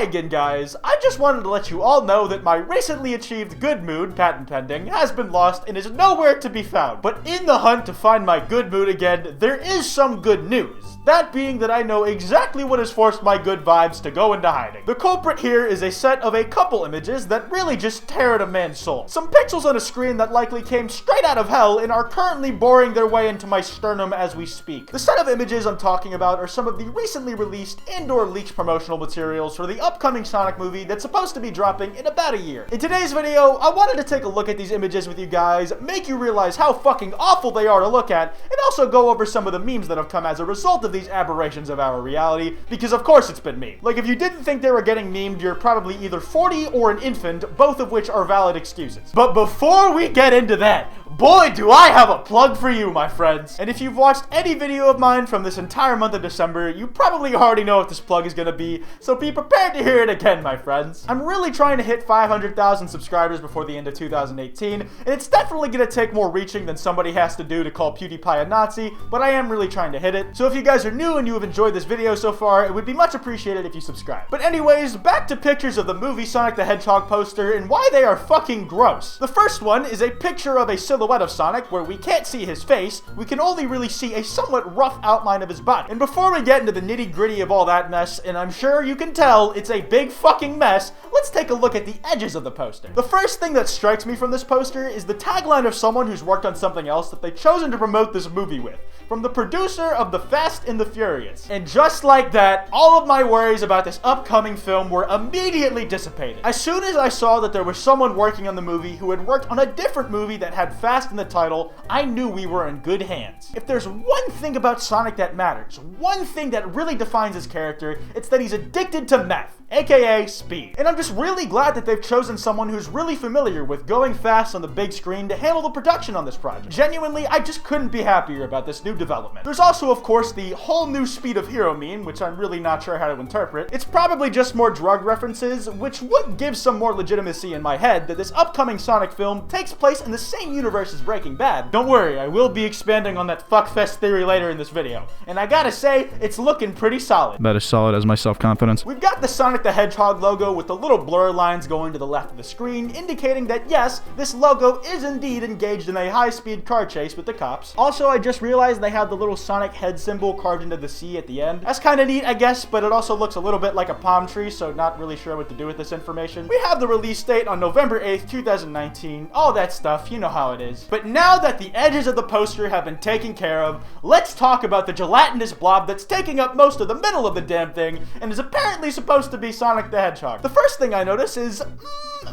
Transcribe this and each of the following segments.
Hi again, guys. I just wanted to let you all know that my recently achieved good mood, patent pending, has been lost and is nowhere to be found. But in the hunt to find my good mood again, there is some good news. That being that I know exactly what has forced my good vibes to go into hiding. The culprit here is a set of a couple images that really just tear at a man's soul. Some pixels on a screen that likely came straight out of hell and are currently boring their way into my sternum as we speak. The set of images I'm talking about are some of the recently released and/or leaked promotional materials for the upcoming Sonic movie that's supposed to be dropping in about a year. In today's video, I wanted to take a look at these images with you guys, make you realize how fucking awful they are to look at, and also go over some of the memes that have come as a result of these aberrations of our reality, because of course it's been memed. Like, if you didn't think they were getting memed, you're probably either 40 or an infant, both of which are valid excuses. But before we get into that, boy, do I have a plug for you, my friends. And if you've watched any video of mine from this entire month of December, you probably already know what this plug is gonna be, so be prepared to hear it again, my friends. I'm really trying to hit 500,000 subscribers before the end of 2018, and it's definitely gonna take more reaching than somebody has to do to call PewDiePie a Nazi, but I am really trying to hit it. So if you guys are new and you have enjoyed this video so far, it would be much appreciated if you subscribe. But anyways, back to pictures of the movie Sonic the Hedgehog poster and why they are fucking gross. The first one is a picture of a silhouette of Sonic where we can't see his face, we can only really see a somewhat rough outline of his body. And before we get into the nitty-gritty of all that mess, and I'm sure you can tell it's a big fucking mess, let's take a look at the edges of the poster. The first thing that strikes me from this poster is the tagline of someone who's worked on something else that they've chosen to promote this movie with, from the producer of The Fast and the Furious. And just like that, all of my worries about this upcoming film were immediately dissipated. As soon as I saw that there was someone working on the movie who had worked on a different movie that had Fast in the title, I knew we were in good hands. If there's one thing about Sonic that matters, one thing that really defines his character, it's that he's addicted to meth, aka speed. And I'm just really glad that they've chosen someone who's really familiar with going fast on the big screen to handle the production on this project. Genuinely, I just couldn't be happier about this new development. There's also, of course, the whole new Speed of Hero meme, which I'm really not sure how to interpret. It's probably just more drug references, which would give some more legitimacy in my head that this upcoming Sonic film takes place in the same universe as Breaking Bad. Don't worry, I will be expanding on that fuckfest theory later in this video. And I gotta say, it's looking pretty solid. About as solid as my self-confidence. We've got the Sonic the Hedgehog logo with the little blur lines going to the left of the screen, indicating that yes, this logo is indeed engaged in a high-speed car chase with the cops. Also, I just realized they have the little Sonic head symbol carved into the C at the end. That's kind of neat, I guess, but it also looks a little bit like a palm tree, so not really sure what to do with this information. We have the release date on November 8th, 2019, all that stuff, you know how it is. But now that the edges of the poster have been taken care of, let's talk about the gelatinous blob that's taking up most of the middle of the damn thing and is apparently supposed to be Sonic the Hedgehog. The first thing I notice is,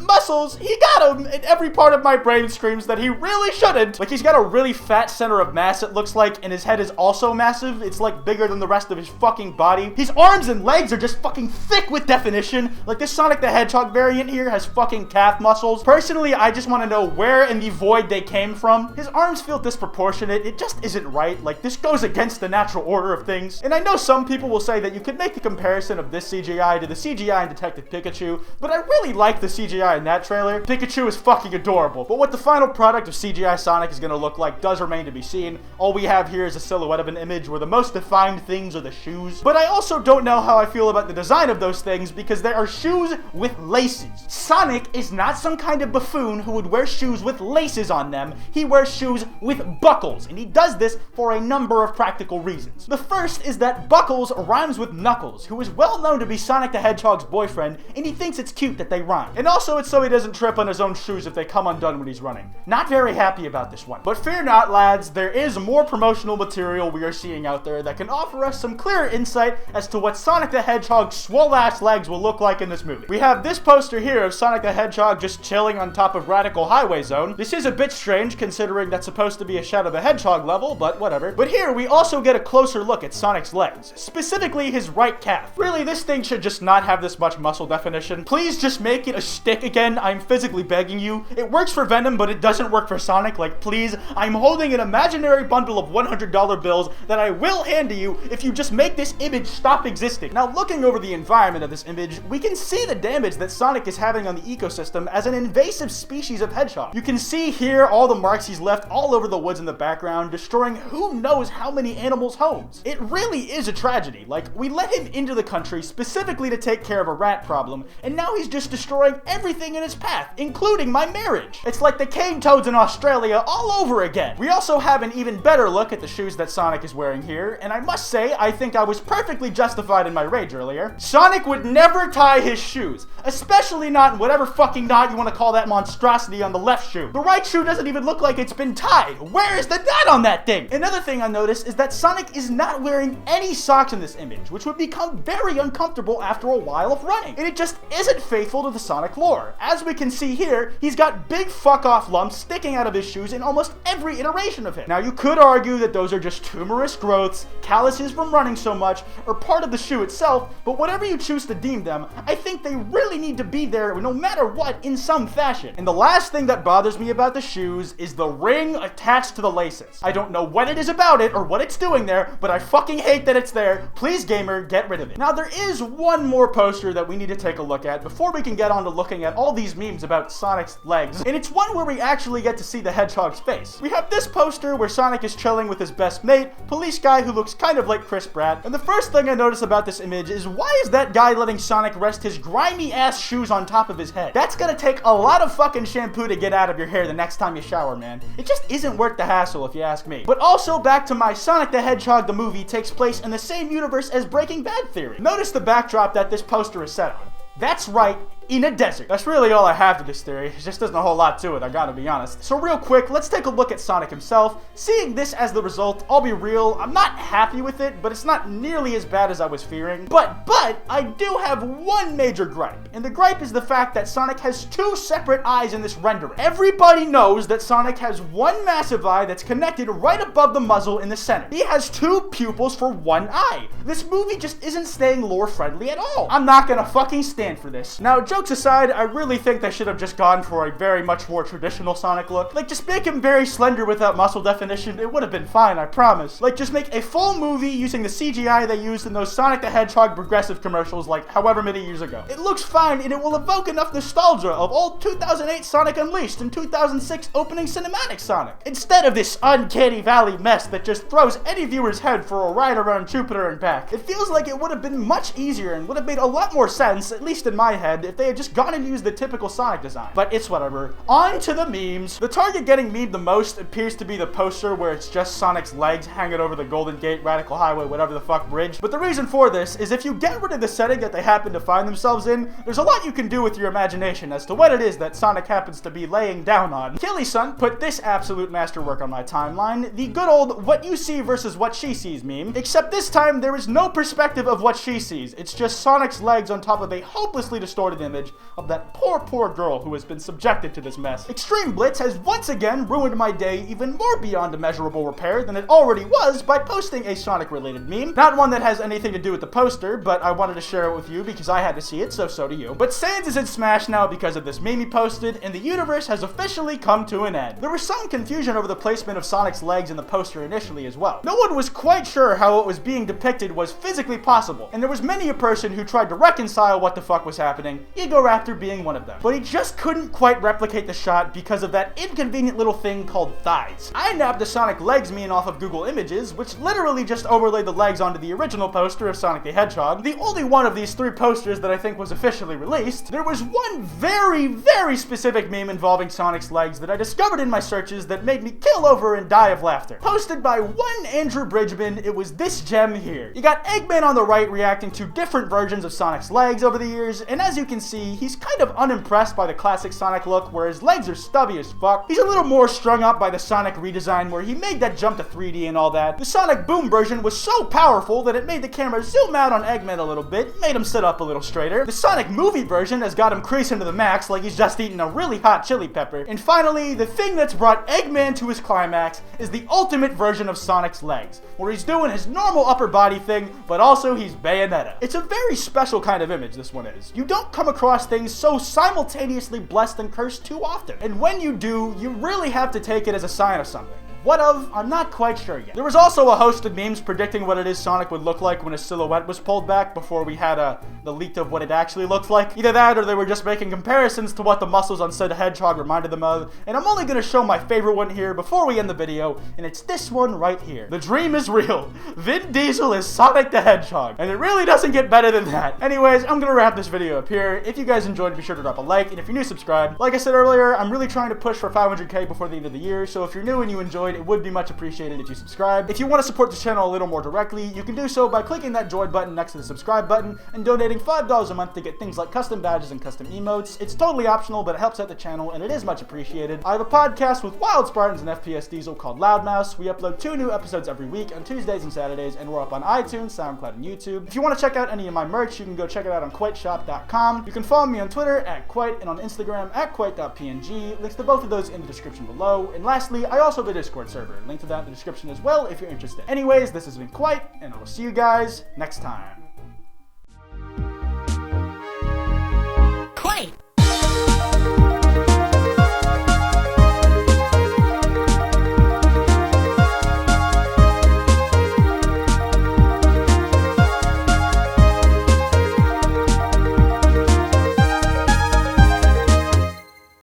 muscles. He got him, and every part of my brain screams that he really shouldn't. Like, he's got a really fat center of mass, it looks like, and his head is also massive. It's like bigger than the rest of his fucking body. His arms and legs are just fucking thick with definition. Like, this Sonic the Hedgehog variant here has fucking calf muscles. Personally, I just want to know where in the void they came from. His arms feel disproportionate. It just isn't right. Like, this goes against the natural order of things. And I know some people will say that you could make the comparison of this CGI to the CGI in Detective Pikachu, but I really like the CGI in that trailer. Pikachu is fucking adorable, but what the final product of CGI Sonic is going to look like does remain to be seen. All we have here is a silhouette of an image where the most defined things are the shoes. But I also don't know how I feel about the design of those things because they are shoes with laces. Sonic is not some kind of buffoon who would wear shoes with laces on them. He wears shoes with buckles, and he does this for a number of practical reasons. The first is that Buckles rhymes with Knuckles, who is well known to be Sonic the Hedgehog's boyfriend, and he thinks it's cute that they rhyme. And also it's so he doesn't trip on his own shoes if they come undone when he's running. Not very happy about this one. But fear not, lads, there is more promotional material we are seeing out there that can offer us some clearer insight as to what Sonic the Hedgehog's swole-ass legs will look like in this movie. We have this poster here of Sonic the Hedgehog just chilling on top of Radical Highway Zone. This is a bit strange considering that's supposed to be a Shadow the Hedgehog level, but whatever. But here we also get a closer look at Sonic's legs, specifically his right calf. Really, this thing should just not have this much muscle definition. Please just make it a stick again, I'm physically begging you. It works for Venom, but it doesn't work for Sonic. Like, please, I'm holding an imaginary bundle of $100 bills that I will hand to you if you just make this image stop existing. Now, looking over the environment of this image, we can see the damage that Sonic is having on the ecosystem as an invasive species of hedgehog. You can see here all the marks he's left all over the woods in the background, destroying who knows how many animals' homes. It really is a tragedy. Like, we let him into the country specifically to take care of a rat problem, and now he's just destroying everything in his path, including my marriage. It's like the cane toads in Australia all over again. We also have an even better look at the shoes that Sonic is wearing here, and I must say, I think I was perfectly justified in my rage earlier. Sonic would never tie his shoes, especially not in whatever fucking knot you want to call that monstrosity on the left shoe. The right shoe doesn't even look like it's been tied. Where is the knot on that thing? Another thing I noticed is that Sonic is not wearing any socks in this image, which would become very uncomfortable after a while of running. And it just isn't faithful to the Sonic lore. As we can see here, he's got big fuck off lumps sticking out of his shoes in almost every iteration of him. Now, you could argue that those are just tumorous growths, calluses from running so much, or part of the shoe itself, but whatever you choose to deem them, I think they really need to be there no matter what in some fashion. And the last thing that bothers me about the shoes is the ring attached to the laces. I don't know what it is about it or what it's doing there, but I fucking hate that it's there. Please, gamer, get rid of it. Now, there is one more poster that we need to take a look at before we can get on to looking at all these memes about Sonic's legs, and it's one where we actually get to see the hedgehog's face. We have this poster where Sonic is chilling with his best mate, police guy who looks kind of like Chris Pratt, and the first thing I notice about this image is why is that guy letting Sonic rest his grimy ass shoes on top of his head? That's gonna take a lot of fucking shampoo to get out of your hair the next time you shower, man. It just isn't worth the hassle if you ask me. But also back to my Sonic the Hedgehog the movie takes place in the same universe as Breaking Bad theory. Notice the backdrop that this poster is set on. That's right, in a desert. That's really all I have to this theory. It just isn't a whole lot to it, I gotta be honest. So real quick, let's take a look at Sonic himself. Seeing this as the result, I'll be real, I'm not happy with it, but it's not nearly as bad as I was fearing. But I do have one major gripe, and the gripe is the fact that Sonic has two separate eyes in this rendering. Everybody knows that Sonic has one massive eye that's connected right above the muzzle in the center. He has two pupils for one eye. This movie just isn't staying lore friendly at all. I'm not gonna fucking stand for this. Now, jokes aside, I really think they should have just gone for a very much more traditional Sonic look. Like, just make him very slender without muscle definition. It would have been fine, I promise. Like, just make a full movie using the CGI they used in those Sonic the Hedgehog progressive commercials like however many years ago. It looks fine, and it will evoke enough nostalgia of old 2008 Sonic Unleashed and 2006 opening cinematic Sonic, instead of this uncanny valley mess that just throws any viewer's head for a ride around Jupiter and back. It feels like it would have been much easier and would have made a lot more sense, at least in my head, if they had just gone and used the typical Sonic design. But it's whatever. On to the memes. The target getting memed the most appears to be the poster where it's just Sonic's legs hanging over the Golden Gate, Radical Highway, whatever the fuck bridge. But the reason for this is if you get rid of the setting that they happen to find themselves in, there's a lot you can do with your imagination as to what it is that Sonic happens to be laying down on. Killy-sun put this absolute masterwork on my timeline, the good old what you see versus what she sees meme, except this time there is no perspective of what she sees. It's just Sonic's legs on top of a hopelessly distorted image of that poor girl who has been subjected to this mess. Extreme Blitz has once again ruined my day even more beyond immeasurable repair than it already was by posting a Sonic-related meme. Not one that has anything to do with the poster, but I wanted to share it with you because I had to see it, so do you. But Sans is in Smash now because of this meme he posted, and the universe has officially come to an end. There was some confusion over the placement of Sonic's legs in the poster initially as well. No one was quite sure how what was being depicted was physically possible, and there was many a person who tried to reconcile what the fuck was happening, Egoraptor being one of them. But he just couldn't quite replicate the shot because of that inconvenient little thing called thighs. I nabbed the Sonic legs meme off of Google Images, which literally just overlaid the legs onto the original poster of Sonic the Hedgehog, the only one of these three posters that I think was officially released. There was one very specific meme involving Sonic's legs that I discovered in my searches that made me kill over and die of laughter. Posted by one Andrew Bridgman, it was this gem here. You got Eggman on the right reacting to different versions of Sonic's legs over the years, and as you can see, he's kind of unimpressed by the classic Sonic look where his legs are stubby as fuck. He's a little more strung up by the Sonic redesign where he made that jump to 3D and all that. The Sonic Boom version was so powerful that it made the camera zoom out on Eggman a little bit, made him sit up a little straighter. The Sonic movie version has got him creasing to the max like he's just eaten a really hot chili pepper. And finally, the thing that's brought Eggman to his climax is the ultimate version of Sonic's legs, where he's doing his normal upper body thing, but also he's Bayonetta. It's a very special kind of image, this one is. You don't come across things so simultaneously blessed and cursed too often. And when you do, you really have to take it as a sign of something. What of? I'm not quite sure yet. There was also a host of memes predicting what it is Sonic would look like when his silhouette was pulled back before we had the leak of what it actually looked like. Either that or they were just making comparisons to what the muscles on said hedgehog reminded them of. And I'm only gonna show my favorite one here before we end the video, and it's this one right here. The dream is real. Vin Diesel is Sonic the Hedgehog. And it really doesn't get better than that. Anyways, I'm gonna wrap this video up here. If you guys enjoyed, be sure to drop a like, and if you're new, subscribe. Like I said earlier, I'm really trying to push for 500k before the end of the year, so if you're new and you enjoyed, it would be much appreciated if you subscribe. If you want to support this channel a little more directly, you can do so by clicking that join button next to the subscribe button and donating $5 a month to get things like custom badges and custom emotes. It's totally optional, but it helps out the channel and it is much appreciated. I have a podcast with Wild Spartans and FPS Diesel called Loudmouse. We upload 2 new episodes every week on Tuesdays and Saturdays, and we're up on iTunes, SoundCloud, and YouTube. If you want to check out any of my merch, you can go check it out on kwiteshop.com. You can follow me on Twitter at Kwite and on Instagram at kwite.png. Links to both of those in the description below. And lastly, I also have a Discord server. Link to that in the description as well if you're interested. Anyways, this has been Kwite, and I will see you guys next time.